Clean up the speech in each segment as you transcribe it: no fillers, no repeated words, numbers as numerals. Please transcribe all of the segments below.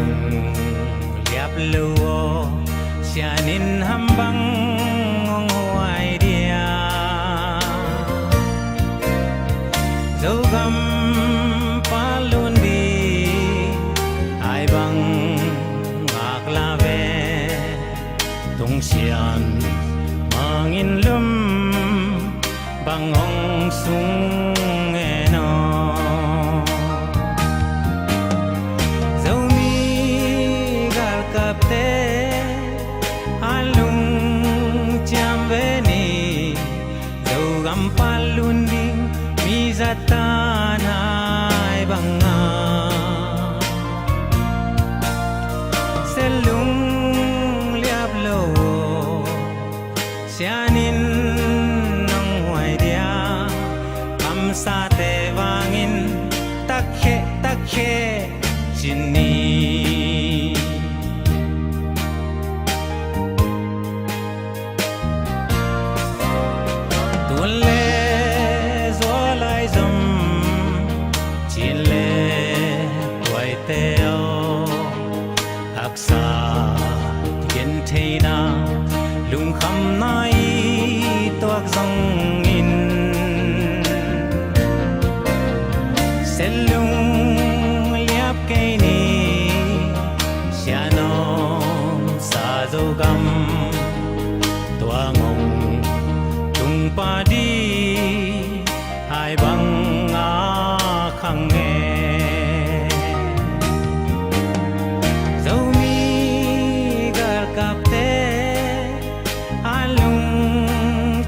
lung liap luo sianin hambang ngong huai dia zogam palun di ai bang aklave tung sian mangin lum bangong sung eno zomi gal kapte alung jambeni zogam palunding mizatanai banga selung liap lo sianin sate wangin takhe jinni tulle zolai zum chile waiteo aksa yenteina lung kham nai toak zong selung liap kaini sianom sa zogam tuangong tungpadi ai bang akhange zomi gal kapte alung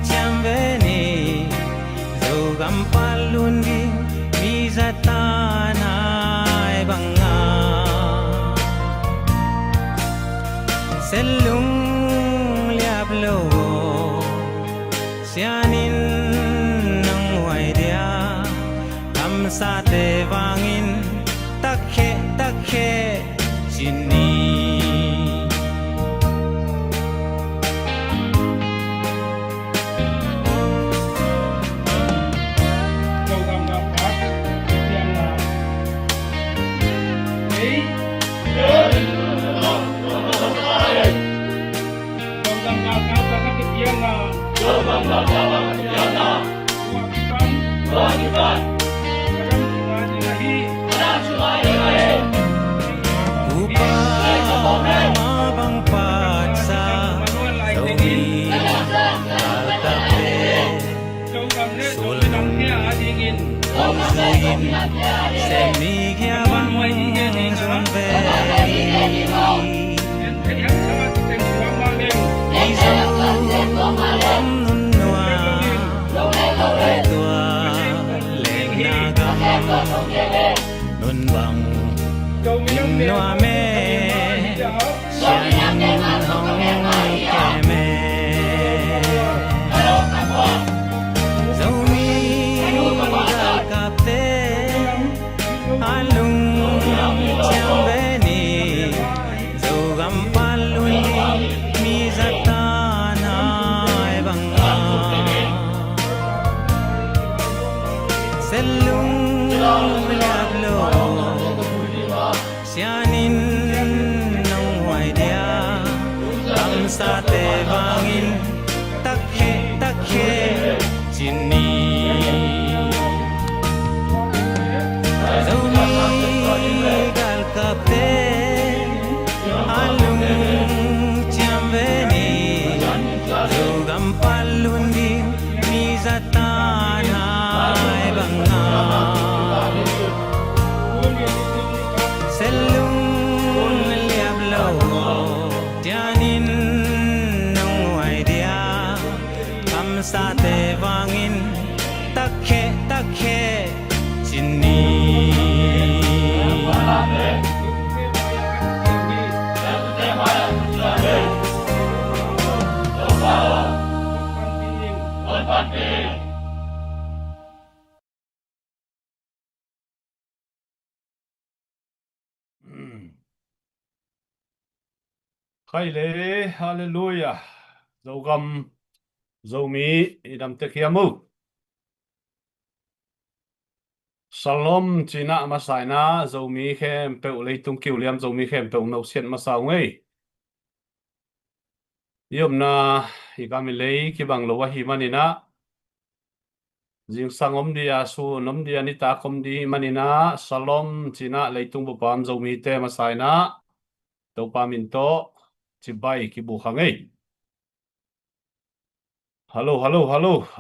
chambeni zogam palundi mizatanai banga selung liap lo sianin nang huai dia kam sate wangin takhe jinni mabang patsa zomi kalkape sulung dingin semi kiabang zunve nun bang noa me sianin hong keme zomi gal kapte alung chambeni zogam palundi mizatanai banga selung liap lo sianin nang huai dia kam sate wangin takhe jinni zomi gal kapte alung chambeni zogam palundi mizatanai banga selung liap lo sianin nang huai dia kam sate wangin takhe jinni Haile, hallelujah. Zogam, zomi, idam tekiamu. Salom China Masaina Zomi Khem Peu Leitung Kiu Liam Zomi Khem Peu No Sian Masau ngei Yom na ikami lei ki bang lo wa hi manina jing sangom dia su nom dia ni ta kom di manina Salom China Leitung bu pam Zomi te Masaina to paminto chibai ki bu khangei Halo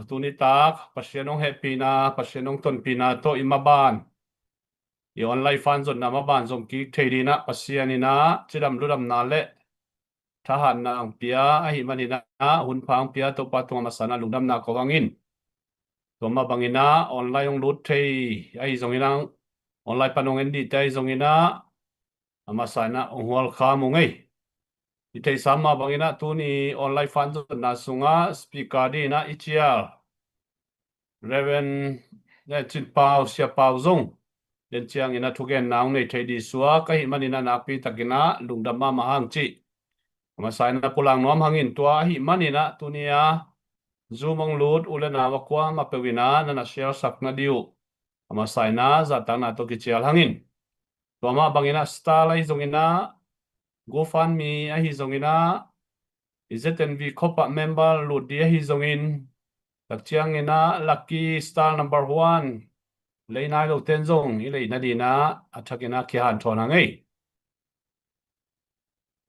tuni tak pasyanong happy na pasyanong ton pina to imaban I online fan zon na maban zom ki theidina pasyanina chidam ludam na le thahan na ang pia ahi manina hun phang pia to patung masana lungdam na ko wangin to mabangina online ong lut thei ahi zonginang online panong endi tai zongina amasana ong hwal kha mungei Itay sama bangina tuni online fan zon na sunga speaker di na ichial Reven chin pau sia pau zong den chiang ina thugen naung nei thei di suwa kai manina napi takina lungdam ma mahang chi Masana pulang nom hangin tua hi manina tunia zoomong lut ulena wakwa mapewina na share sakna diu Masana zatana to kichial hangin Toma bangina style zongina GoFundMe hi zongina ZNV Copa member lut dia hi zongin takchiang ina lucky star number 1 leinai lo ten zong ilei na dina athakina kihan thona ngei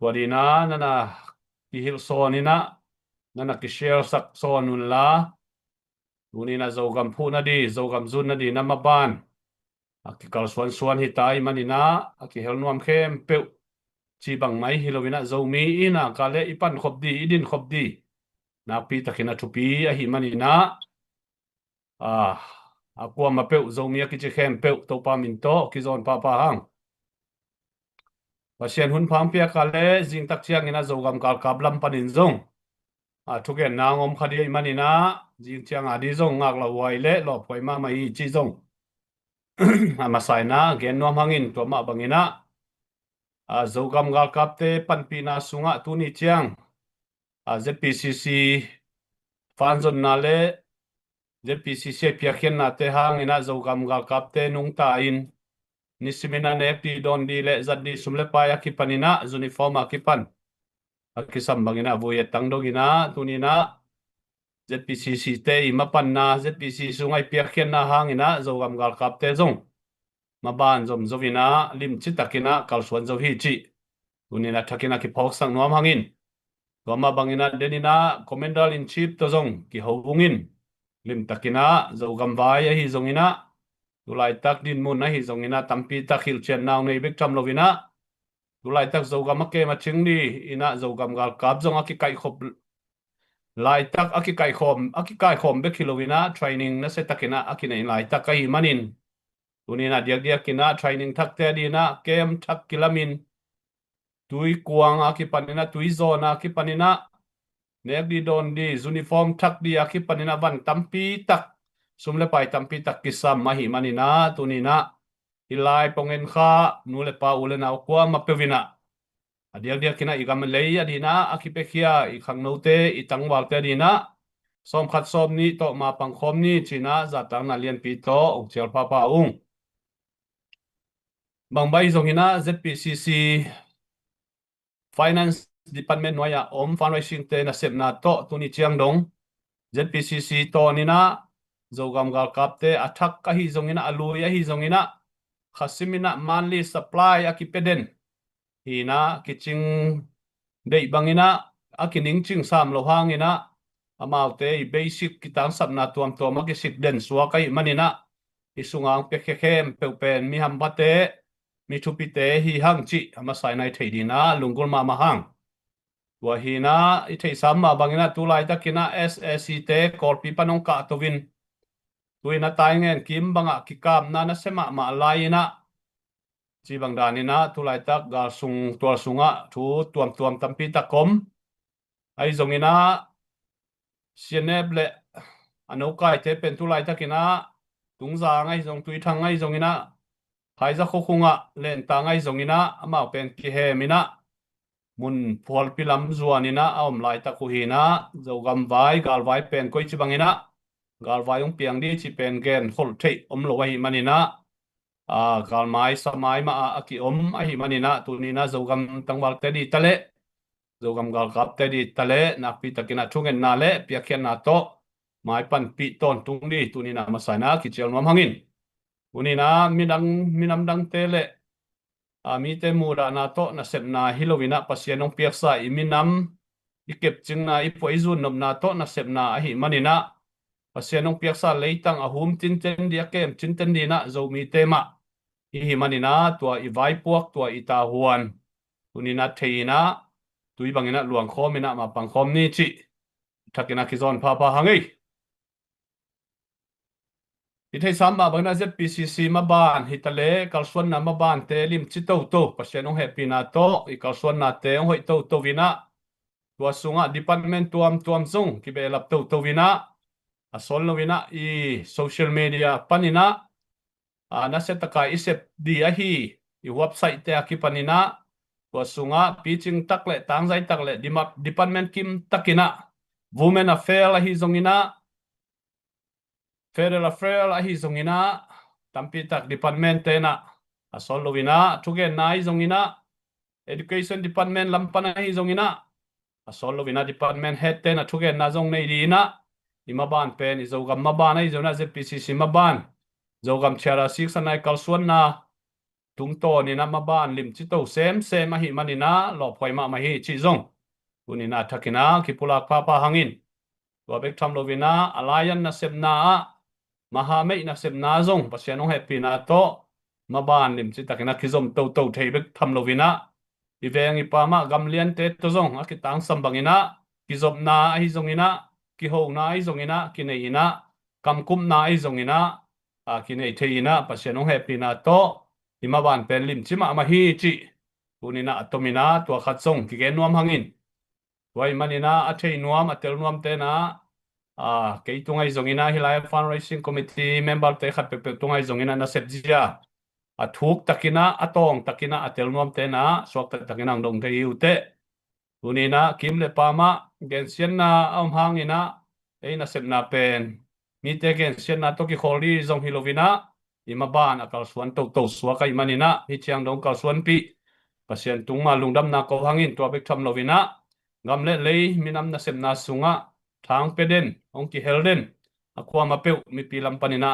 Wadina nana kihil sonina nana kishare sak sonun la unina zogam phuna di zogam zun na di namaban akikal suan hitai manina akihel nuam khem peu chi bang mai hilowina zomi ina kale ipan khopdi idin khopdi napi takina thupi ahi manina akwa mapeu zomi akichi khem peu topa minto kizon papa hang Pasien hun phang pia kale jing tak chiang ina zogam kal kablam panin zong thugen nangom khadi manina jing chiang adi zong ngak la waile lo poima mai chi zong amasaina gen nom hangin to ma bangina zogam gal kapte panpina sunga tuni chiang ZPCC fanzon nale ZPCC pia khen na te hangina zogam gal kapte nung ta in nisimina nepti don di le zaddi sumle paya kipanina uniform akipan akisam bangina buye tangdogina tunina ZPCC te imapan na ZPCC sungai piakhen na hangina zogam gal kapte zong maban zom zovina lim chitakina kalsuan zohi chi tunina thakina ki phok sang nuam hangin goma bangina denina commander in chief to zong ki howungin lim takina zogam vai hi zongina Tulai tak din mun na hi zongina tampi tak hil chen naw nei bek cham lovina tulai tak zogam ke ma chingni ina zogam gal kap zong akikai khop lai tak akikai khom bek hilowina training na se takina akine lai tak kai manin tunina dia kina training thak te dina kem thak kilamin tui kuang akipanina tui zona akipanina negdi don di uniform thak di akipanina van tampi tak sumle pai tampi tak kisam mahi manina tunina ilai pongen kha nule pa ulena kwa mapevina dia kina igam lei adina akipekhia ikhang note itangwal te dina som khat som ni to ma pangkhom ni china zatang na lian pi to ongchel papa ung bangbai zongina ZPCC finance department noya om fundraising te na sepna to tuni chiang dong ZPCC to nina zogam gal kapte athak ka hi zongina aluya hi zongina khasimina monthly supply akipeden hina kiching dei bangina akining ching sam lo hangina amaute basic kitang sabna tuam to makisik den suwa kai manina isungang pekhem peupen mi hambate mi thupite hi hangchi amasai nai theidina lungul ma mahang wahina ithei samma bangina tulai takina SSC te korpi panong ka tovin tuina taingen kim banga kikam na na sema ma laina chi bangdanina tulai tak gal sung tual sunga thu tuam tampi takom ai zongina sianeble anokai te pen tulai takina tungza ngai zong tui thang ngai zongina phaiza khokhunga len ta ngai zongina ama pen ki he mina mun phol pilam zuanina aum lai ta ku hina zogam vai gal vai pen koi chi bangina galwayong piang di chi pen gen hol thei lo hi manina kalmai samai ma aki hi manina tunina zogam tangwal te di tale zogam gal kap te di tale nak pi takina thungen na le piakhian na to mai pan pi ton tung di tunina masana ki chel nom hangin tunina minam dang te le mi te mura na to na sep na hilowina pasianong piaksa iminam ikep chingna ipoizun nom na to na sep na hi manina pasianong piaksa leitang ahum tinten dia kem tinten dina zo mi tema hi manina tua ivai puak tua ita huan tunina theina tui bangina luang khomina ma pangkhom ni chi thakina kizon pha hangi ithei samma bangna ZPCC maban hitale kalsuan na maban te lim chi to pasianong happy na to I kalsuan na te hoi to vina tua sunga department tuam zong kibelap to vina asol no vina I social media panina nasetaka isep di hi I website te akipanina tua sunga pitching takle tangzai takle department kim takina women affair hi zongina federal affair hi zongina tampi tak department te na asol lo vina thugen nai zongina education department lampana hi zongina asol lo vina department head te na thugen na zong nei di na imaban pen izogam maban ai zona ZPCC maban zogam chara 6 anai kalsuan na tungto ni na maban lim chi to sem hi manina lo phoima ma hi chi zong kunina thakina kipula pa hangin tua bek tham lovina alayan na sepna mahamei na sepna zong pasianong happy na to maban lim chi takina kizom to thei bek tham lovina iveng ipama gamlian te to zong akitang sambangina kizop na hi zongina ki ho na hi zongina kineina kamkum na hi zongina kinei theina pasianong happy na to imaban pen lim chima ma hi chi kunina atomina tua khatsong ki gen nuam hangin wai manina athei nuam atel nuam te na keitungai zongina hilai fundraising committee member te khat pe tungai zongina na sepjia athuk takina atong takina atel nuam te na swak takina dong te ute tunina kimle pama gensian na hangina eina sepna pen mi te gensian na to ki kholi zong hilovina imaban akal suan to suakai manina hi chiang dong kal suan pi pasien tungma lungdam na ko hangin to bek tham lovina gamle lei minam na semna sunga thang peden ongki helden akwa mapeu mi pilam panina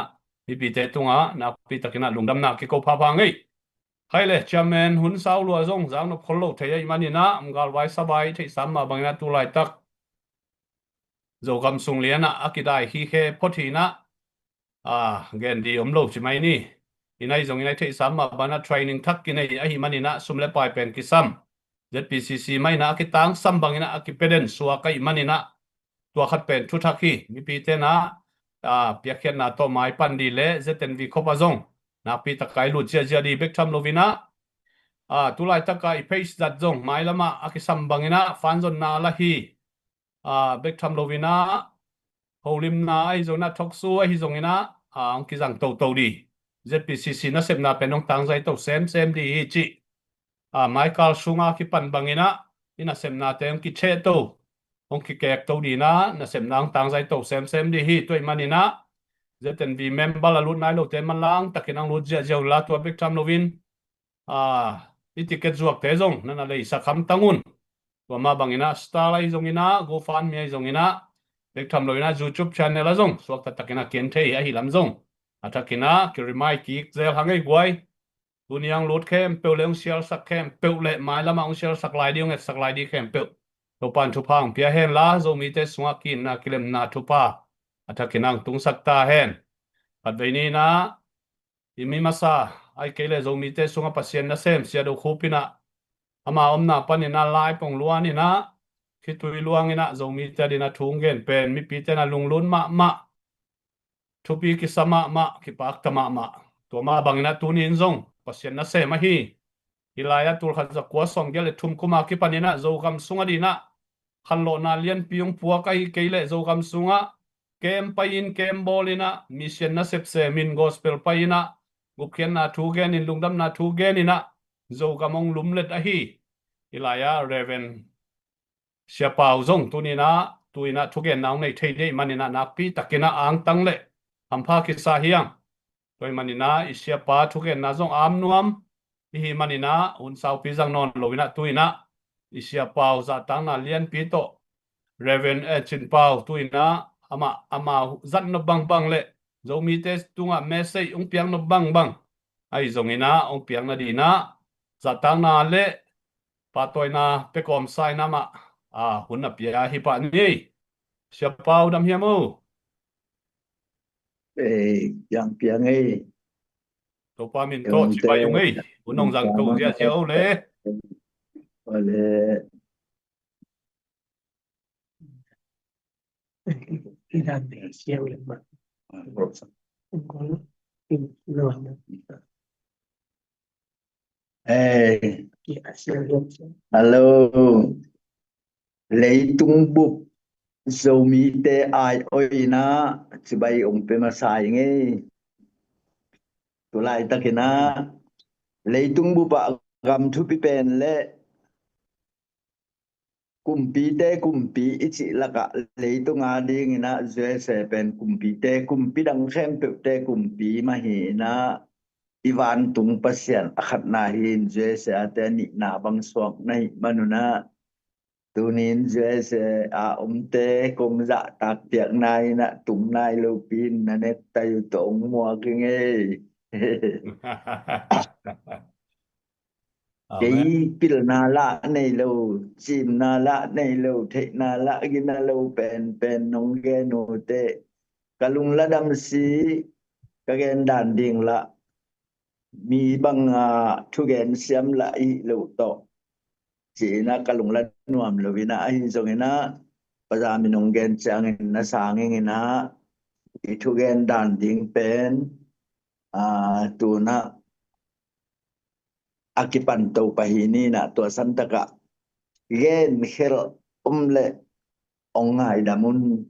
mi pi te tunga na pi takina lungdam na ki ko pha ngai haile chairman hun saw lu azong jang no pholo thei manina amgal wai sabai thei samma bangna tu lai tak zogam sung liana akidai hi khe phothina gen di omlo chimai ni inai zong inai thei samma bana training thak kinai hi manina sumle pai pen kisam ZPCC mai na kitang sambangina akipeden suakai manina tua khat pen thu thakhi mi pi te na piakhian na to mai pandi le ZNV khopazong na pi takai lu chia di bek tham lovina tulai takai face that zong mai lama akisam bangina fanzon na la hi bek tham lovina holim na ai zona thoksu hi zongina angki jang to di ZPCC na sepna penong tangzai to sem di chi Michael sunga ki pan bangina ina semna tem ki che to ong ki kek to di na semnang tangzai to sem di hi toi manina ZNV member la lut nai lo te manlang takinang lut je la to bek tham lovin itiket zuak te zong nana lei sakham tangun to ma bangina star lai zongina go fan mi zongina bek tham lovina YouTube channel la zong suak takina ken thei a hi lam zong atakina ki remai ki zel hangai gwai Tunyang lut kem peu leong sial sak kem peu le mai lama ong sial sak lai diong et sak lai di kem peu to pan thu phang pia hen la zo mi te sunga kin na kilem na thu pa athakinang tung sak ta hen pat veini na imi masa ai kele zo mi te sunga pasien na sem sia do khupina ama omna panina lai pong luani na khitui luangina zo mi te dina thungen pen mi pi te na lunglun ma thupi ki sama ma ki pak tama ma to ma bangina tunin zong pasien na se ma hi hilaya tul khat za kwa song gele thum kuma ki panina zogam sunga dina khanlo na lian piung puwa kai keile zogam sunga kem pain kem bolina mission na sepse min gospel paina gukhian na thu gen in lungdam na thu gen ina zogamong lumlet a hi hilaya reven siapau zong tunina tuina thugen naung nei theide manina nakpi takena ang tangle hampha ki sa hiang toi manina isia pa thugen na jong am nuam hi manina un sau pi jang non loina tuina isia pau za tang na lian pi to reven chin pau tuina ama zat no bang le zomi te tunga message ung piang no bang ai zongina ung piang na dina za tang na le patoina pe kom sai nama hunna pia hi pa ni sia pau dam hiamu yang piang ei to pa min to chi pa yung ei unong jang to sia sia o le ole idan de siempre más hello lấy tung bục dầu mi te ai oi na chỉ bay ông pe ma sai nghe tu lai ta kena lấy tung bục ba gam thu pi pen le kumpi te kumpi ichi laka lấy tung a ding na je se pen kumpi te kumpi dang khem pe te kumpi ma hi na iwan tung pasien akhat na hin je se ate ni na bang swak nai manuna tunin je se te kong za tak tiak nai na tung nai lo pin na net tayu tong mo ke nge cái pil na la nei lo chim na la nei lo the na la gin na lo pen nong ge no te kalung la dam si ka gen dan ding la mi bang thu gen siam la I lo to chỉ na kalung la nuam lo vina ai zong na pa za mi nong gen chang na sang nge na I thu gen dan ding pen tu na akipan to pahini na to santaka gen hel le ongai damun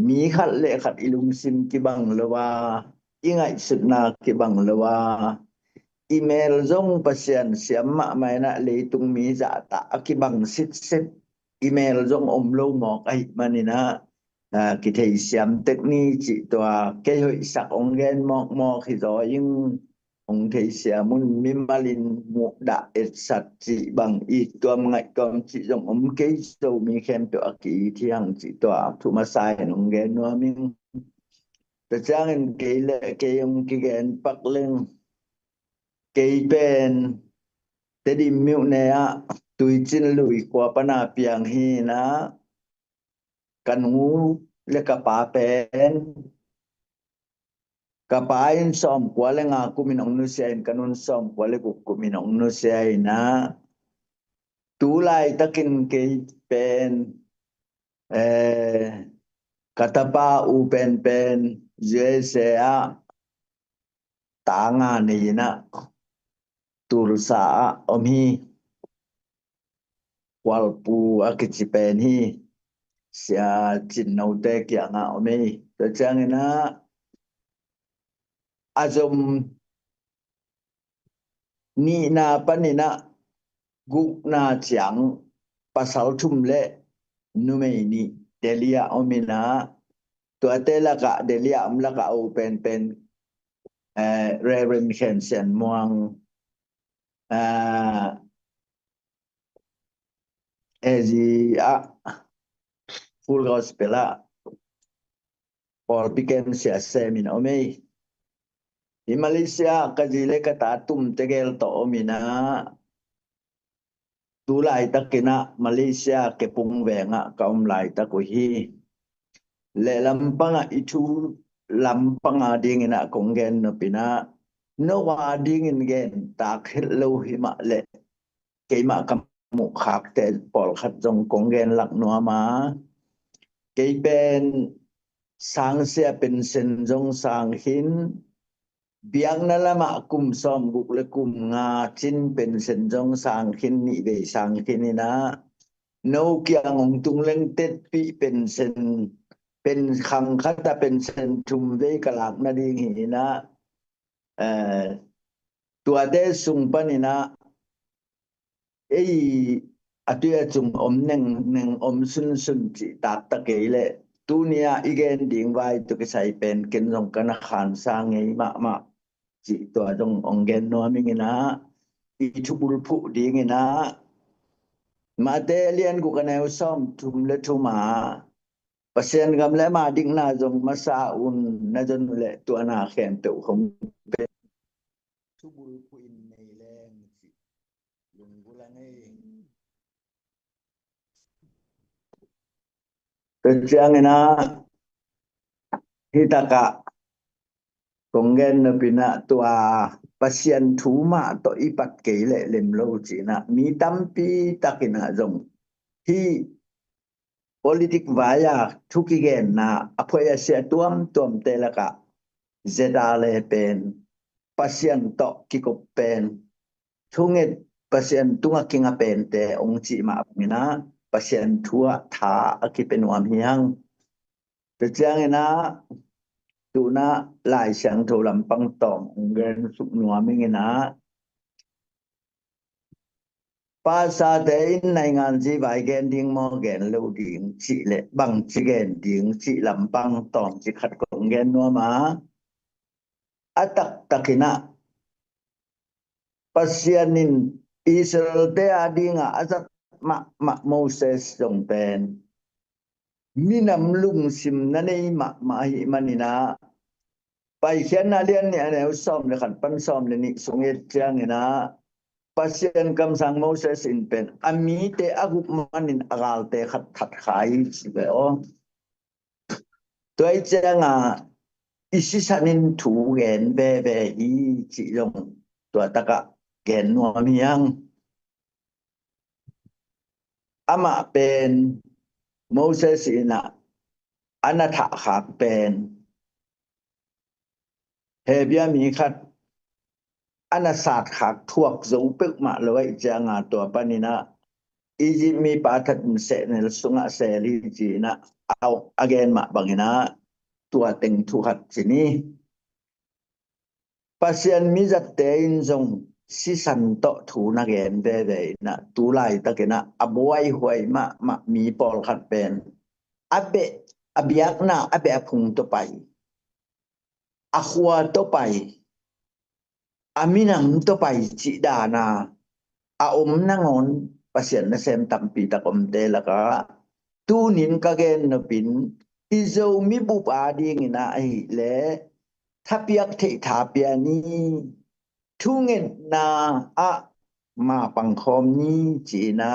mi khat le khat ilung sim ki bang lewa ingai sutna ki bang lewa email zong pasien siam ma mai na le tung mi za ta ki bang sit email zong lo mo ai manina ki thei siam tekni chi to ke hoi sak ongen mo khi zo ing ông thầy sẽ muốn mimalin mu da et sat chi bang I tuam ngai tom chi jong ke so mi khem to aki thiang chi to thu ma sai nong gen no min ta chang en ke le ke yong ki gen pak leng ke pen te di miu ne tui chin lui kwa pana piang hi na kanu le ka pa pen kapain som kwale nga kuminong no siya kanun som kwale kuminong no siya na tulay takin kay pen katapa upen pen jesea tanga ni na tursa omhi walpu akichipen hi siya chinnaute kya nga omi to changina azom ni na panina guk na chiang pasal thumle numei ni delia omina to atela ka delia amla ka open pen reverend Hensen muang ezi full gospel or begin sia semin omei Di Malaysia kajile katatum tegel to omina tulay takina Malaysia kepung wenga kaumlay takuhi le lampanga itu lampanga dingina konggen no pina no wa dingin gen tak hello hima le keima kamu khak te pol khat jong konggen lak no ma keipen sang sia pen sen jong sang hin biang na lama kum som buk le kum nga chin pen sen jong sang khin ni ve sang khin ni na no kyang ong tung leng tet pi pen sen pen khang khata pen sen thum ve kalak na ding hi na tua de sung panina ei atua chung neng om sun chi tak ta ke le tunia igen ding vai to ke sai pen ken rong kana khan sa ngei ma chi to jong ongen no mingina i thubul phu dingina ma te lian ku kana som thum le thuma pasien gam le ma ding na jong ma sa un na jon le to na khen to khong pe thubul phu in nei leng chi lung bulang ei Terjangina hitaka kongen na pina tua pasien thuma to ipat keile lemlo china mi tampi takina jong hi politik vaya thukigen na aphoya se tuam telaka zedale pen pasien to kikop pen thunget pasien tunga kinga pen te ongchi ma mina pasien thua tha akipenuam hiang terjangina tuna lai sang tho lampang tong ngen suk nuamingina pasa te in nai ngan ji vai gen ding mo gen lo ding chi le bang chi gen ding chi lampang tong chi khat kong gen nuama atak takina pasianin Israel te adinga azat ma Moses jong pen minam lung sim nanei ma hi manina pai khian na lian ni ane som le khan pan som le ni sunge chiang ina pasien kam sang Moses in pen ami te agup manin agal te khat khai sibe o toi chianga isi sanin thu gen be hi chi long to taka gen no miang ama pen Moses ina anatha khak pen hebia mi khat anasat khak thuak zo pek ma loi changa to panina iji mi pathat se ne sunga se li ji na au again ma bangina tua teng thu khat chini pasien mi zat te in zong si san to thu na gen be na tu lai takena abuai huai ma mi pol khat pen abe abiak na abe phung to pai akhwa to pai aminam to pai chi dana a nangon pasien na sem tampi ta kom te laka tu nin ka gen no pin izo mi bu pa ding ina ai le thapiak the thapia ni thungen na a ma pangkhom ni chi na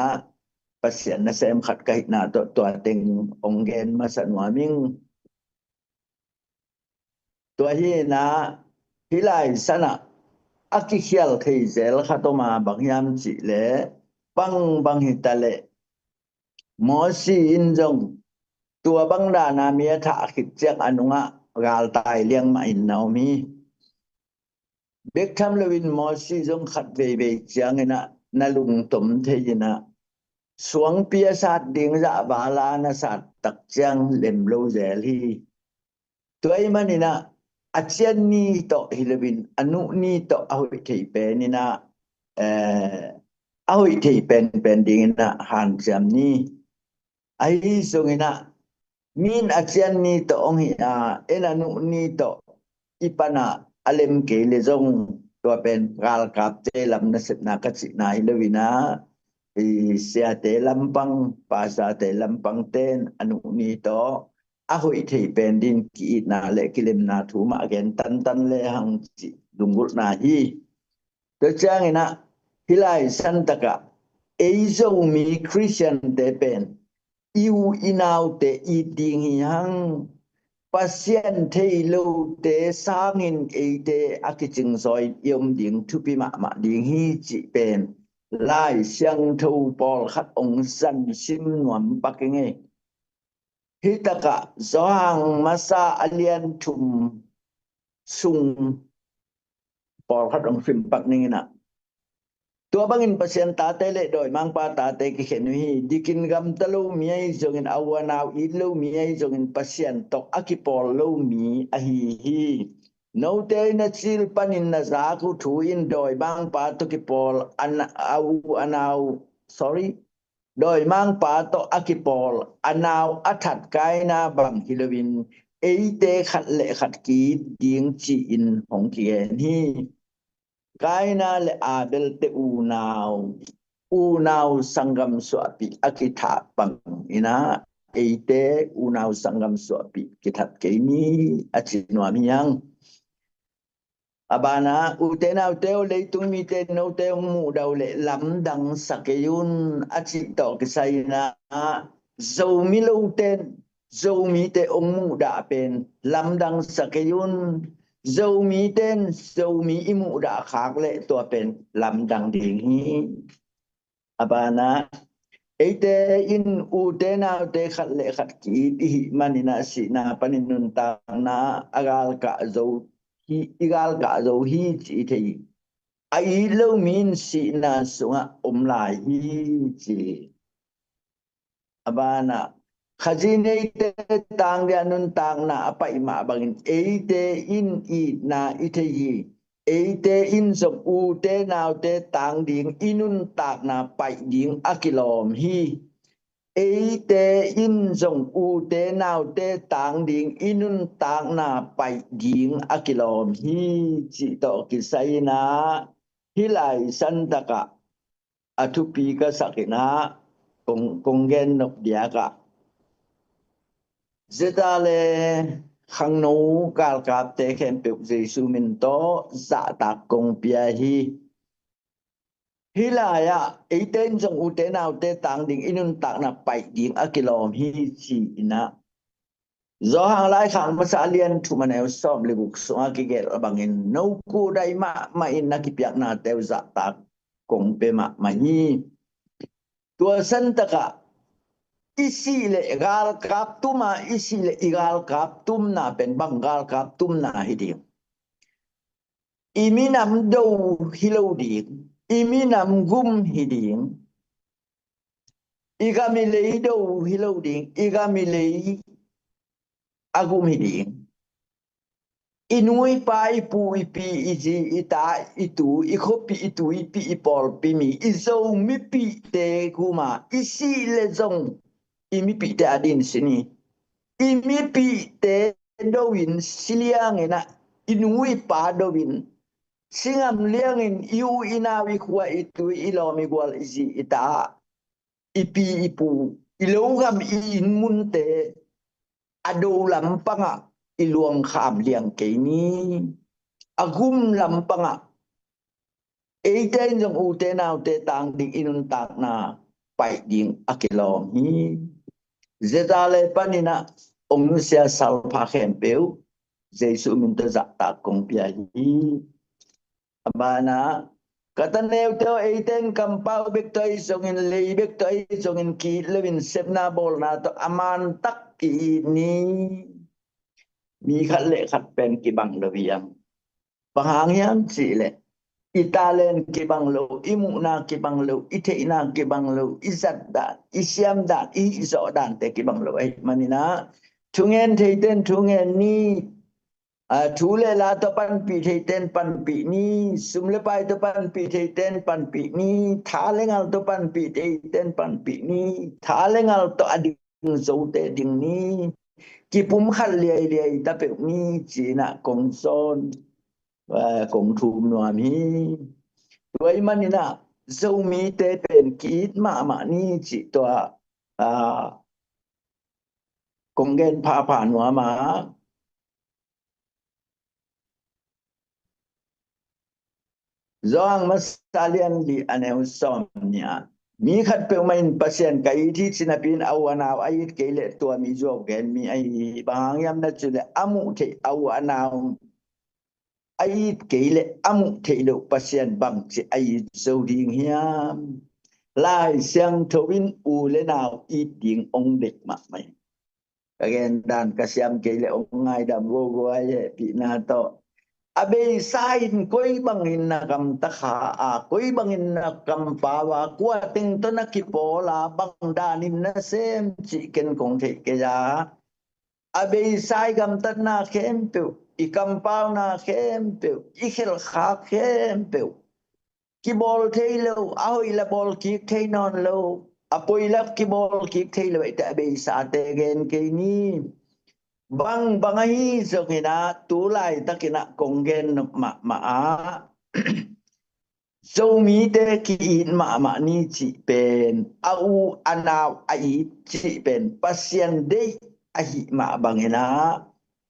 pasien na sem khat kai na to teng ongen ma sanwa ming to hi na hilai sana akikhial thei zel khatoma bangyam chi le bang hitale mosi injong tua bangda na mia tha khit chek anunga gal tai liang ma in naumi bektham lewin mosi jong khat ve chiangena nalung tom theina suang pia sat ding za bala na sat tak chiang lem lo zel hi toy manina achian ni to hilewin anu ni to awi thei pe ni na awi thei pen ding na han jam ni ai songina min achian ni to ong hi enanu ni to ipana alem ke le jong to pen gal kap te lam na set na ka chi na hilewina i sia te lampang pasa te lampang ten anu ni to ahoi thei pen din ki na le kilem na thu ma gen tan le hang chi dungul na hi to chang ina hilai santaka eizo mi Christian te pen iu inau te i ding hang pasien thei lo te sangin e te akiching soi yom ding thupi ma ding hi chi pen lai siang tho pol khat ong san sim nuam pakenge hitaka zohang masa alian thum sung pol khat ong sim pak ningina tua bangin pasien ta te le doi mang pa ta te ki khen hi dikin gam talo miai jongin awanau i lo miai jongin pasien tok akipol lo mi a hi no te na chil panin na za ku thu in doi bang pa to ki pol an au anau sorry โดยมังปาโตอากิปอลอนาวอัถัดกายนาบังฮิลวินเอเตขัดเลขัดกีดยิงจีอินของเกียนีกายนาเลอาเบลเตอูนาวสังกัมสวปิอากิทาปังอินาเอเตอูนาวสังกัมสวปิกิทัดเกนีอาจินวามิยังabana utena uteo leitung mite no teo mu daule lamdang sakeyun achi to kisaina zomi louten zomi te omu da pen lamdang sakeyun zomi ten zomi imu da khak le to pen lamdang ding hi abana ite in utena te khat le khat ki ti manina sina paninun ta na agal ka zo igal ga zo hi chi thei ai lo min si na sunga lai hi chi abana khajine te tang ya nun tang na apai ma bangin eite in I na ithei eite in som u te naw te tang ding inun tak na pai ding akilom hi eite in zong u te naw te tang ding inun tang na pai ding akilom hi chi to kisai na hilai santaka athupi ka sakina kong gen nok dia ka zetale khang no kal kap te khem pe jesu min to za ta kong pia hi hilaya eiten jong ute naw te tang ding inun tak na pai ding akilom hi chi ina zo hang lai khang ma sa lian thu manel som le buk so ki ge bangin no ku dai ma in na ki piak na te za ta kong pe ma hi tua san taka isi le gal kap tuma isi le igal kap tum na pen bangal kap tum na hi ding iminam do hilo ding iminam gum hiding igamilei do hiloding igamilei agum hiding inui pai pu ipi iji ita itu ikopi itu ipi ipol pimi izo mipi te kuma isi lezong imipi te adin sini imipi te dowin siliang ena inui pa dowin singam liangin iu inawi kwa itu ilomi gwal isi ita ipi ipu ilongam inmunte ado lampanga iluang kham liang keini agum lampanga eiten jong ute naw te tang ding inun tak na pai ding akilom hi zetale panina ongsia salpha khempeu jesu min te za ta kong pia hi abana kataneu teo eiten kampau bek toi songin lei bek toi songin ki lewin sepna bol na to aman tak ki ni mi khat le khat pen ki bang lewiang panghangyan si le italen ki bang lo imuna ki bang lo iteina ki bang lo izat dan isyam dan izo dan te ki bang lo ai manina thungen theiten thungen ni thule la to pan pi theiten pan pi ni sumle pai to pan pi theiten pan pi ni thalengal to pan pi theiten pan pi ni thalengal to ading zote ding ni kipum khal liai ta pe ni china kong son wa kong thum nuam hi toi manina zomi te pen kit ma ni chi to kong gen pa nuam ma Zoang masalian li aneu somnia mi khat pe main pasien kai thi sinapin awanaw ayit kele to mi job gen mi ai bang yam na chule amu the awanaw ayit kele amu the do pasien bang chi ai zo ding hiam lai siang thowin u le naw i ding ong dek ma mai again dan kasiam kele ong ngai dam go go ai pi na to abe sain koi bangin na kam takha koi bangin na kam pawa kwa ting to na kipola bang danin na sem chicken kong the ke ya abe sai kam tat na khem pe ikam pau na khem pe ikhel kha khem pe ki bol thei lo ahoi la bol ki thei non lo apoy lap ki bol ki thei le ta be sa te gen ke ni bang bangai so kina tu lai takina kongen ma a so mi te ki ma ni chi pen au anaw ai chi pen pasien de ahi ma bangena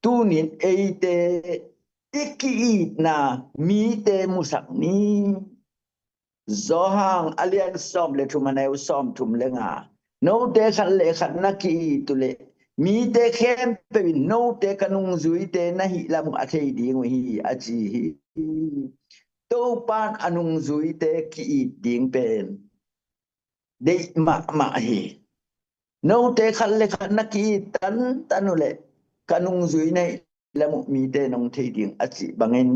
tunin eite iki na mi te musak ni zohang alian som le thumaneu som thum lenga no te khan le khat na ki tu le mi te khem pe no te kanung zui te na hi lam a thei ding hi a chi hi to pan anung zui te ki ding pen de ma hi no te khan le khat na ki tan tanu le kanung zui nei lam mi te nong thei ding a chi bangen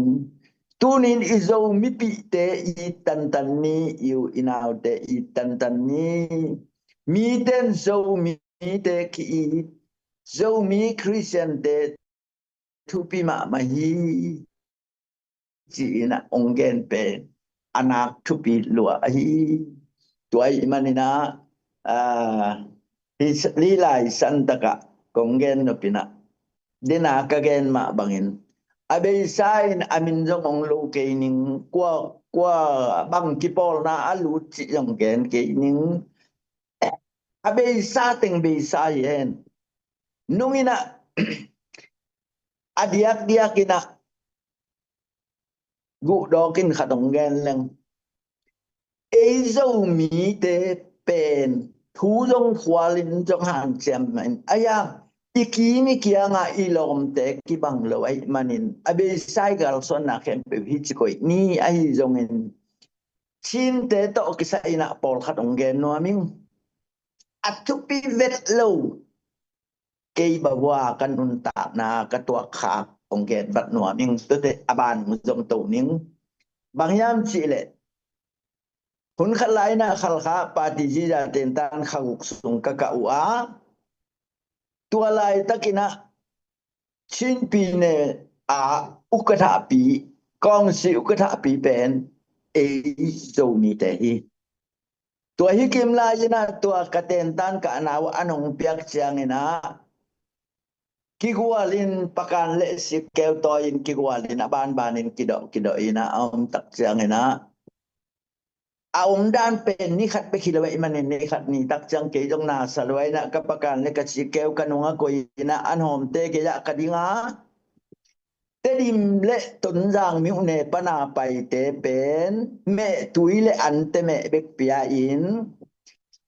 tunin izo mi pi te I tan ni yu inaw te I tan ni mi ten zo mi te ki zo mi Christian te thu pi ma hi chi na ongen pe anak thu pi lua hi tuai manina li lai santaka kongen no pina dina ka gen ma bangin abei sain amin jong ong lo ke ning kwa bang ki pol na alu chi jong gen ke ning abei sa teng be sa yen nungina adiak diakina gu dokin khatong gen leng ezo mi te pen thu jong khwalin jong han chem aya ikini kia nga ilom te ki bang lo ai manin abe sai gal son na kem pe hi chi koi ni ai jongin chin te to ki sai na pol khat ong gen no ming atu pi vet lo ke ba wa kan un ta na ka tua kha ong gen bat no ming to te aban mu jong to ning bang yam chi le hun khalai na khal kha pa ti ji ja ten tan khaguk sung ka ka wa tua lai takina chin pi ne a ukatha pi kong si ukatha pi pen e zo mi te hi tua hi kim la ina tua katen tan ka naw anong piak chiang ina ki gwalin pakan le si keu toin ki gwalin aban banin kido ina tak chiang ina dan pen ni khat pe khilawai manin ni khat ni tak chang ke jong na salwai na kapakan le ka chi keu kanunga ko ina anhom te ke ya kadinga tedim le ton jang mi ne pana pai te pen me tui le an te me bek pia in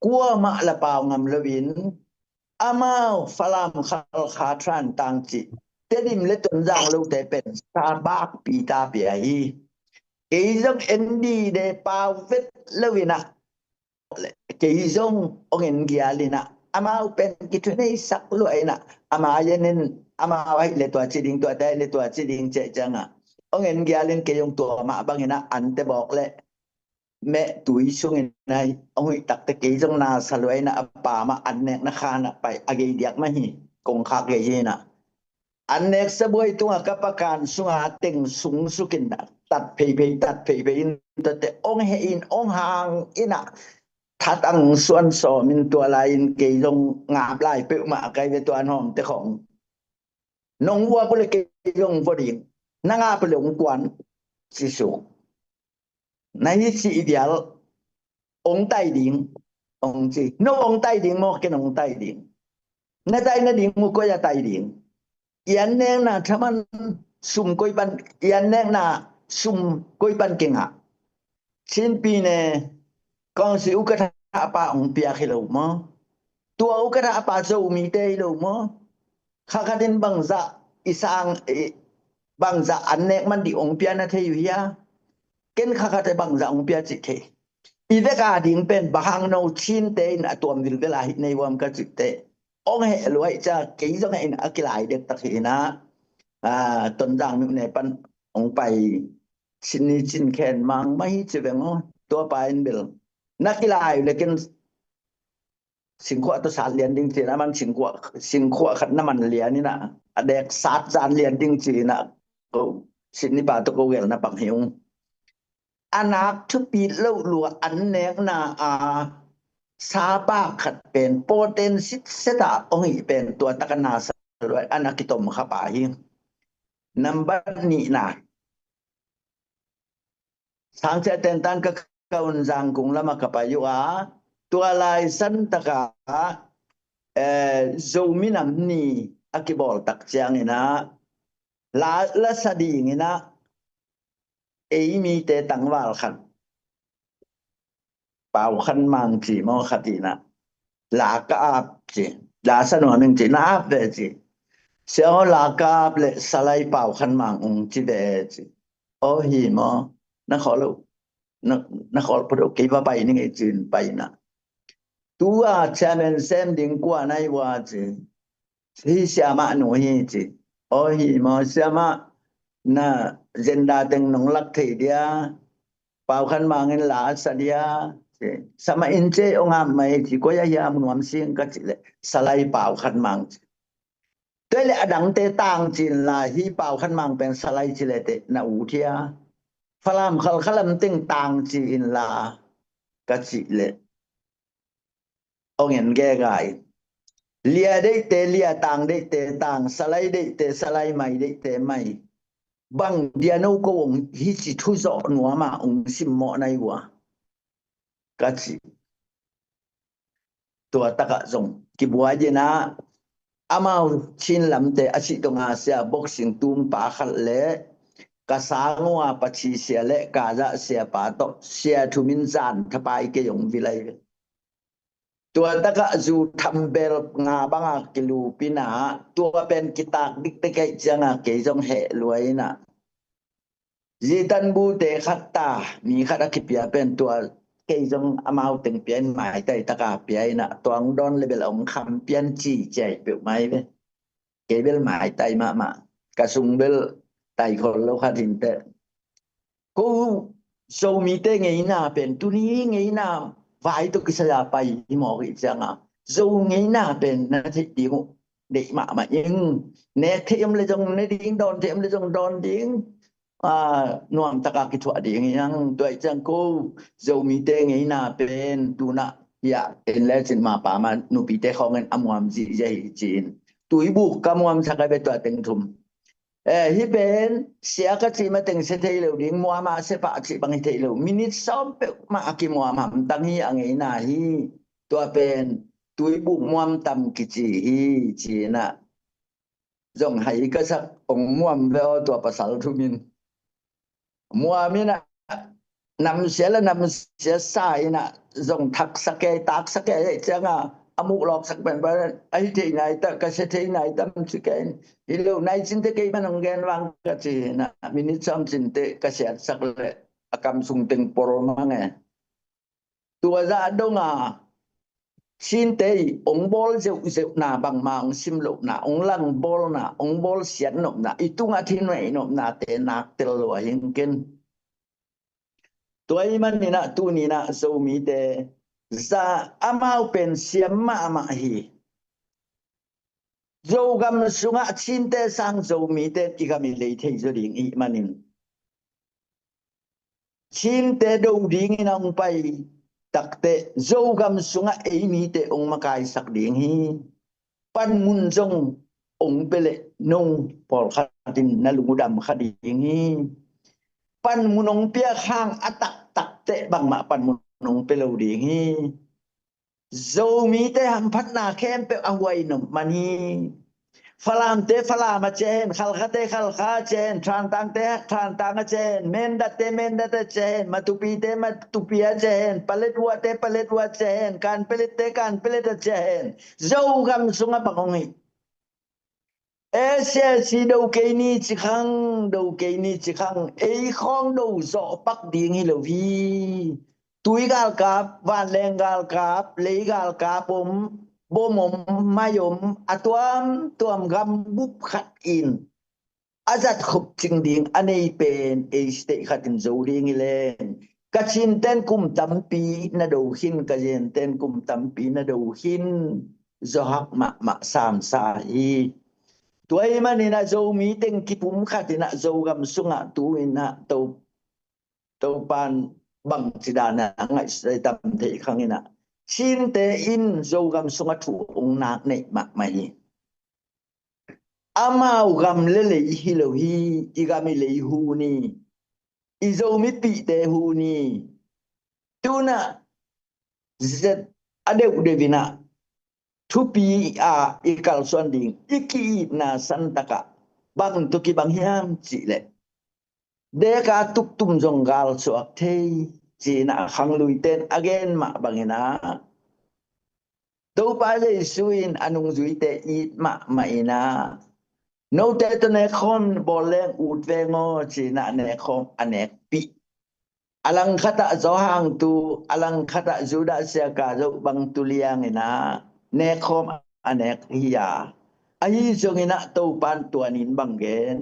kwa ma la paw ngam lewin amao falam khal kha tran tang chi tedim le ton jang lo te pen sa bak pi ta pia hi ke jong endi de paw vet lewina ke jong ongen gialina amao pen kitune sak lo ina ama yenen ama wai le to chi ding to dai le to chi ding che changa ongen gialin ke jong to ma bangina ante bok le me tui sung nai ongui tak te ke jong na salwai na apa ma anne na khana pai age diak ma hi kong kha ke hina anne saboi tunga kapakan sunga teng sung sukin da tat phei in te ong he in ong hang ina thật ang xuân sò min tua lai in ke jong ngap lai pe ma kai ve tuan hom te khong nong wa ko le ke jong voding na nga pe long kwan si su na hi si ideal ong tai ding ong chi no ong tai ding mo ke nong tai ding na tai na ding mu ko ya tai ding yan neng na thaman sum koi ban yan neng na sum koi ban ke nga sin pi ne con si ukatha apa ong pia khilo mo tua ukatha apa zo mi te lo mo khakaden bangza isang bangza annek man di ong pia na the yu ya ken khakate bangza ong pia chi the ide ka ding pen bahang no chin te in atom dil bela hi nei wam ka chi te ong he loi cha ke jong in akilai de ta khina ton jang mi ne pan ong pai chin chin khen mang mai chi ve ngo tua pa in bil nakilai lekin singkwa to sat lian ding chi na man singkwa khat na man lian ni na adek sat jan lian ding chi na ko sin ni ba to ko wel na pang hiung anak thu pi lo lu an nek na สาปาขัดเป็นโปรเตนซิเซตาองค์เป็นตัวตะกนาสรวยอนาคิตมขปาหินัมบัดนี้นะทางเจเตนตันก็กอุนจังกุงละมะกปายุอาตัวลายสันตะกาซูมินัมนี่อกิบอลตักเจียงนะละสดีงนะมีเตตังวาลขันเป่าขันมังจีมอคตินะลากาบจีลาสนวนหนึ่งจีนาบเดจีเสียวลากาบเลสไลเป่าขันมังองจีเดจีโอหิมอนขอลูกนขอพระกิบไปนี่ไงจีนไปนะตัวแชมเนเซมดิงกว่าในว่าจีที่เสียมาหนูฮีจีโอหิมอเสียมานะเจนดาเต็งนงลักทีเดียเป่าขันมังเงินหลาสเดียsama ince ongam mai ti ko ya ya munwam sing ka chile salai pau khan mang tele adang te tang chin la hi pau khan mang pen salai chile te na u thia phalam khal khalam ting tang chin la ka chile ongen ge gai lia de te lia tang de te tang salai de te salai mai de te mai bang dia no ko ong hi chi thu zo nuwa ma ong sim mo nai waกัจตัวตะกะจงกิบัวเยนะอามาชินลำเตอชิตงอาเซียบ็อกซิ่งตูมปาขัดเลกะสางัวปะชีเสียและกาจะเสียปาตเสียทุมินจานทะปายเกยงวิไลตัวตะกะจูทำเบลงาบังกิลูปินาตัวเป็นกิตากดิกเตกะจังเกยจงเหรวยนะจีตันบูเตขัตตามีขัดกิเปียเป็นตัวเกยจงอามาวตึงเปียนหมายใต้ตะกาเปียนะตวงดอนเลเบลองคำเปียนจีใจเปียไม้เว้เกยเบลหมายใต้มากระสุงเบลไต้คนโลคาทินเตกูโซมีเตไงน่าเป็นตุนี้ไงน่าวายตุกิสยาไปหมอกอีจังอ่ะโซไงน่าเป็นนาทีเดียวเด็กมายังเนเทมเลยจงเนดิ้งดอนเทมเลยจงดอนดิ้งนวมตะกากิถวดียังด้วยจังกูโซมีเตไงน่าเป็นตุนะอยากเป็นแล้วจินมาป่ามาหนูปีเตของเงินอมวมจีใจจีนตุยบุกกำมวมสักไปตัวเต็งทุมฮิเป็นเสียกจีมาเต็งเสถียรดิ้งมัวมาเสปะจีบังเทลมินิซ้อมเปมากิมัวมาตั้งฮีอังไงน่าฮีตัวเป็นตุยบุกมัวมตำกิจีฮีจีน่ะจงให้ก็สักองมัวมเวอตัวภาษาทุมินมัวมินะนำเสียแล้วนำเสียสายนะส่งทักสแกตักสแกจังอ่ะอมุกหลอกสักเป็นว่าไอ้ที่ไหนแต่ก็เสถียรไหนตั้มสแกนอีโลในจินเตกมันองแกนวางก็จีนะมินิซ้อมจินเตก็เสียสักเลยอากรรมสุงเต็งปรมาไงตัวจะดงอ่ะชินเตองบอลเจ้าหน้าบางมาองซิมโลหน้าองลังบอลหน้าองบอลเสียนหนหน้าอีตุงอาทิตย์ไหนหนหน้าเตนักเตลวหิงเกนตัวมันนี่นะตัวนี้นะโซมีเตจะอามาเป็นเสียมาฮีโจกำสุงะชินเตสังโซมีเตอีกมีเลยเทจริงอีมันนี่ชินเตดูดิ้งน้องไปตักเตโจกำสุงะมีเตองมากายสักดิ้งฮีปันมุนจงองเปเลนงปอลขัดินนลุงดำขัดิ้งฮีปันมุนองเปียข้างอัตักเตบังมาปันมุนองเปเลวดิ้งฮีโจมีเตหัมพัฒนาเข้มเปเอาไว้หนุ่มมันฮีฟลามเตฟลามาเจนขัลคาเตขัลคาเจนทรานตังเตทรานตังเจนเมนดัตเตเมนดัตเจนมาตุปีเตมาตุปีเจนปเลตวัวเตปเลตวัวเจนการปเลตเตการปเลตเจนโจกำสุงะปังงเสียสีดูเกนี่จิคังดูเกนี่จิคังข้องดูโซปักดิ้งฮิโลวีตุยกาลกับวานแรงกาลกับเลยกาลกับผมบ่มมายมอตวมกำบุบขัดอินอาจัดขบจริงดิ้งอันนี้เป็นสเตขัดอินโจดิ้งเลนกะชินเต้นกุมตำปีนาดูหินกะเจนเต้นกุมตำปีนาดูหินโจฮักมะสามสาฮีตัวมันนี่นะโจมีเต็งกิปุมขัดนะโจกำสุงะตัวนะตัวปานบังจิดานะไงใส่ตำเทครั้งนี้นะ Chin te in zo gam sunga thu ong nak nei ma mai amau gam le hi lo hi igami le hu ni izo mi pi te hu ni tuna zet adeu devina thupi a ikal son ding iki na santaka bang tu ki bang hiam chi le de ka tuk tum jonggal so thei chi na khang lui ten again ma bangena to pa le suin anung zui te i ma maina no te to ne khon boleng ut ve ngo chi na ne khom anek pi alang khata zo hang tu alang khata juda sia ka zo bang tuliang ina ne khom anek hiya ai jongina to pan tuanin banggen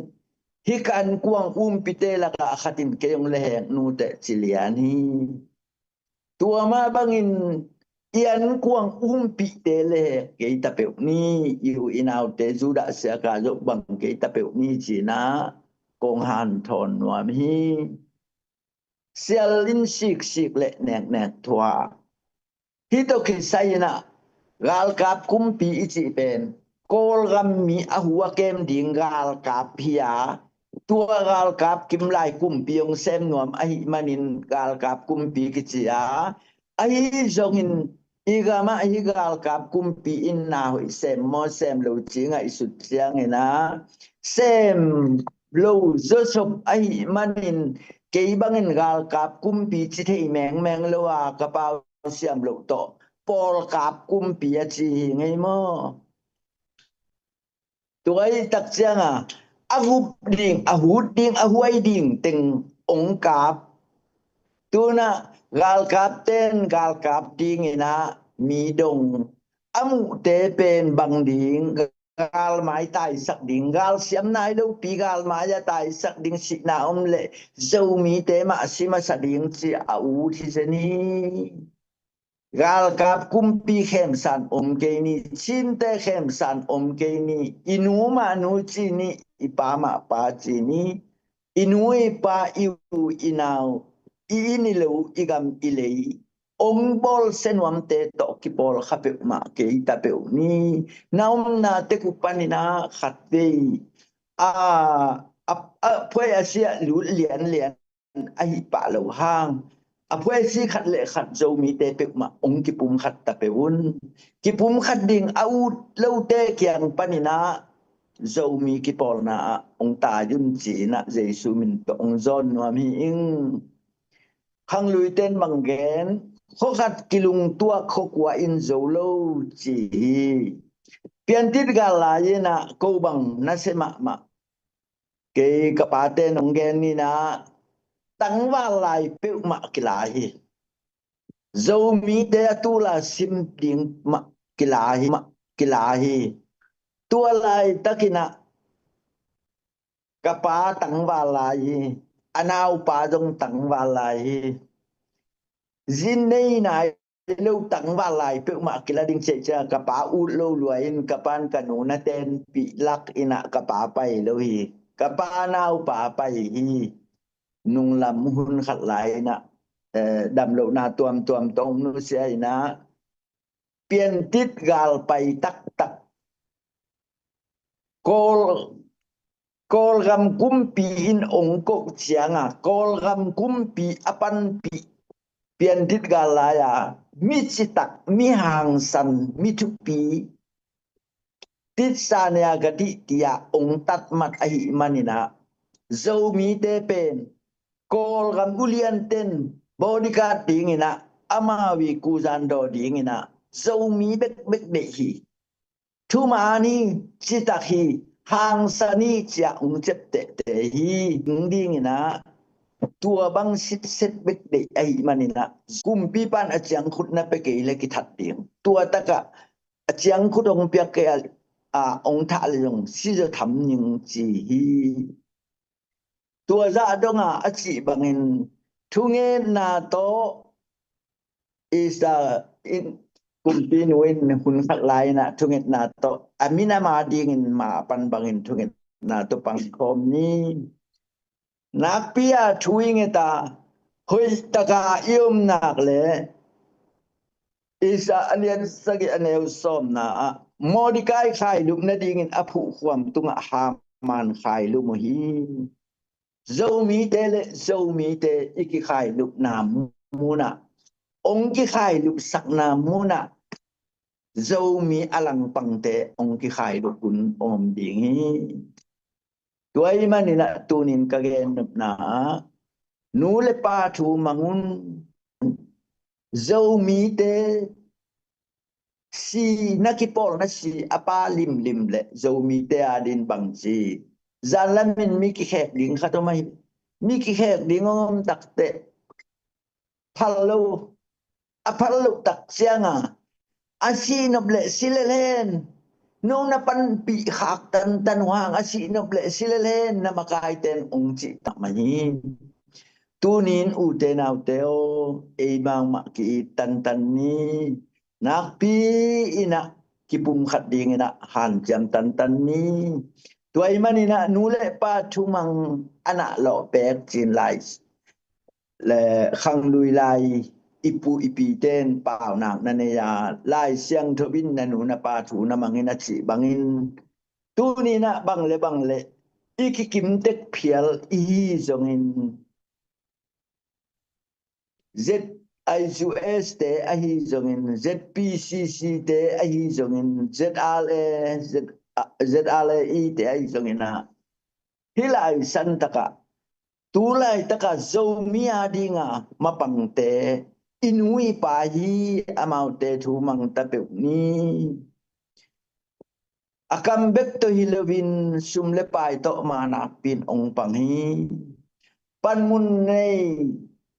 hikan kuang pite la ka khatin keyong leheng nu te chiliani tua ma bangin ian kuang pite le ke tapeu ni iu inau te juda sia ka zo bang ke tapeu ni china kong han thon nuam hi sialin sik le nek thwa hi to ke sayna gal kap kumpi ichi pen kol gam mi ahua kem ding gal kap pia tua gal kap kim lai kumpi ong sem nuam ai manin gal kap kumpi kichia ai jongin igama ai gal kap kumpi in na hoi sem mo sem lo chinga isut chiang ena sem lo josop ai manin ke bangin gal kap kumpi chi thei meng lo a ka pau siam lo to pol kap kumpi a chi ngai mo tuai tak chianga ahup ding ahut ding ahuai ding teng ong kap tuna gal kap ten gal kap ding ina mi dong amu te pen bang ding gal mai tai sak ding gal siam nai lo pi gal mai ya tai sak ding si na le zo mi te ma si ma sa ding chi au thi se ni gal kap kumpi khem san ke ni chin te khem san ke ni inu ma nu chi ni ipa ma pa chi ni inu pa iu inau ini lo igam ilei ong bol senwam te to ki bol khape ma ke tape ni naum na te ku panina khatve a phoi asia lu lian ai pa lo hang a phoi si khat le khat zo mi te pe ma ong ki pum khat tape un ki pum khat ding au lo te kyang panina zo mi ki pol na ong ta yun chi na jesu min to ong zon wa mi ing khang lui ten banggen kho khat kilung tua kho kwa in zo lo chi pian tit ga la yena ko bang na se ma ke ka pa te nong gen ni na tang wa lai pe ma kilahi zo mi te tu la sim ding ma kilahi tu lai takina ka pa tang wa lai anau pa dong tang wa lai zin nei nai lo tang wa lai pe ma kila ding che cha ka pa u lo luain ka pan ka nu na ten pi lak ina ka pa pai lo hi ka pa nau pa pai hi nung lam hun khat lai na dam lo na tuam tong nu sia ina pian tit gal pai tak kol gam kumpi in ong ko chianga kol gam kumpi apan pi pian dit galaya mi citak mi hang san mi tupi tit sania gadi tia ong tat mat ahi manina zo mi te pen kol gam ulian ten bodyguard dingina amawi kuzando dingina zo mi bek de hi thumani citak hi hang sani chia ong chep te hi dingina tua bang sit bek de ai manina kumpi pan achiang khut na pe ke le ki that ding tua taka achiang khut ong pya ke ong tha le jong si jo tham ning chi hi tua za donga achi bangin thunge na to is in kumpi nuin hun khat lai na thunge na to amina ma ding in ma pan bangin thunge na to pang khom ni nakpia thuing eta hoi taka iom nak le Isa alian sagi aneu som na Mordecai khai lup na dingin apu khwam tunga Haman khai lu mo hi Zomi te iki khai lup na muna ong ki khai lup sak na muna Zomi alang pangte ong ki khai lup kun om dingi tuai manina tunin kagen na nu le pa thu mangun Zomi te si nakipol na si apa lim le Zomi te adin bang si zalamin mi ki khek ding khatomai mi ki khek ding ngom takte phallo aphallo tak sianga asinoble silelen nung napan pi khak tan wang asinoble silelen na makaiten ongchi tamahin tunin uten auteo bang maki tan ni nakpi ina kipum khat ding ina han jam tan ni tuai manina nule pa thumang ana lo pek chin lai le khang lui lai ipu ipiten pao nak naneya lai siang thobin nanu na pa thu na mangina chi bangin tunina bangle ikikim tek phial zongin ZIUS te ahi zongin ZPCC te ahi zongin ZLE te ahi zongin na hilai santaka tulai taka Zomi adinga mapang te inui pahi amau te thumang tapeu ni akam bek to hilawin sumle pai to mana pin ong panghi panmun nei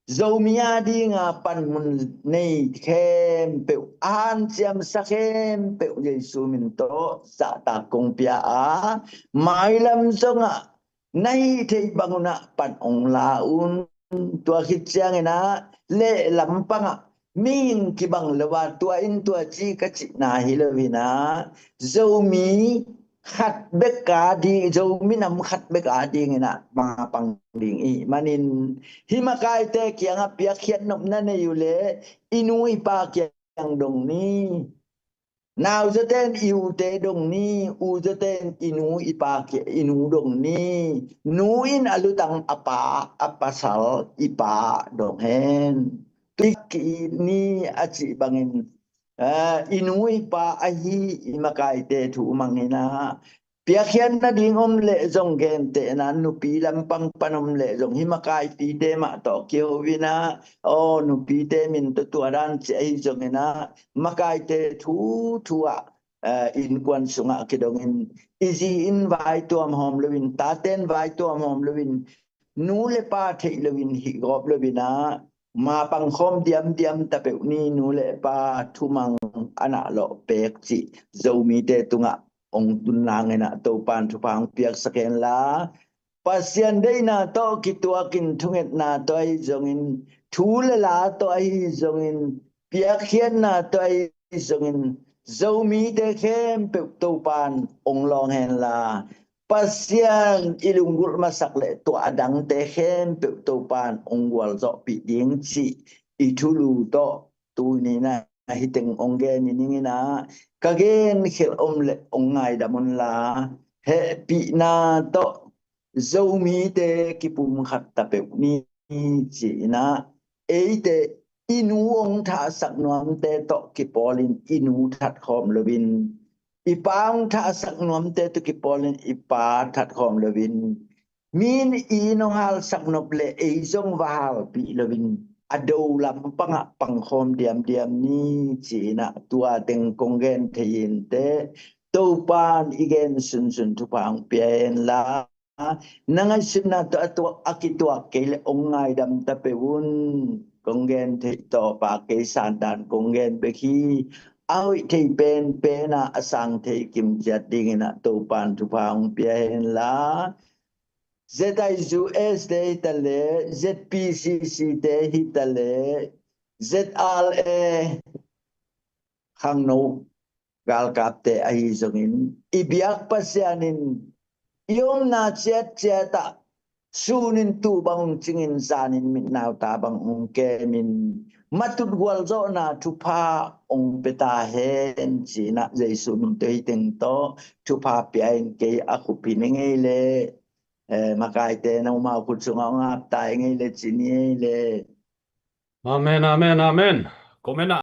Zomi adinga panmun nei khem pe an siam sakhem pe Yesu min to sa ta kong pia a mailam zonga nai thei banguna pan ong laun tua khit chiang ena le lampanga min ki bang lewa tua in tua chi ka chi na hilawina Zomi khat beka di Zomi nam khat beka ding ena ma pang ding I manin himakai te kiang apia khiat nop na ne yule inui pa kiang dong ni Now zaten iu te dong ni u zaten inu ipa ke inu dong ni nuin alutang apasal ipa dong hen tiki ni aci bangin inu ipa ahi imakai te thu mangina piakhian na dingom le zong gen te na nupi lampang panom le zong himakai ti te ma to kyo wina o nupi te min to tuaran che zong na makai te thua in kwan sunga kidongin easy invite to am home lewin taten vai to am home lewin nu le pa thei lewin hi gop lewina ma pang khom diam tape ni nu le pa thumang ana lo pek chi Zomi te tunga ong tunang ena to pan thupang piak saken la pasian dei na to kitua kin thunget na to ai zongin thule la to ai zongin piak khian na to ai zongin Zomi te khem pe to pan ong long hen la pasian ilungul masak le to adang te khem pe to pan ong wal zo pi ding chi itulu to tu ni na hiteng onggen ni na kagen khel le ongai damon la he pi na to Zomi te kipum khat tape ni chi na te inu ong tha sak nuam te to kipolin inu that khom lewin ipang tha sak nuam te to kipolin ipa that khom lewin min no hal sak nop le zong wal pi lewin ado lampanga pangkhom diam ni china tua teng konggen thein te to pan igen sun tu pang pien la nangai sunna to akitua kele ongai dam tapewun konggen the to pa ke sandan konggen be khi ai thei pen pena asang thei kim jat ding na to pan tu pang pien la ZIUS te hitale, ZPCC te hitale, ZLE hangno galkap te ahi zongin ibiak pasyanin yom na chat sunin tu bangun cingin sanin mit naw ta bang ong ke min matut gwal zo na tu pa ong peta hen china jesu min te teng to tu pa piain ke aku pinenge le makai te na ma ku chunga ngap tai ngai le chini le Amen, amen, amen. Komena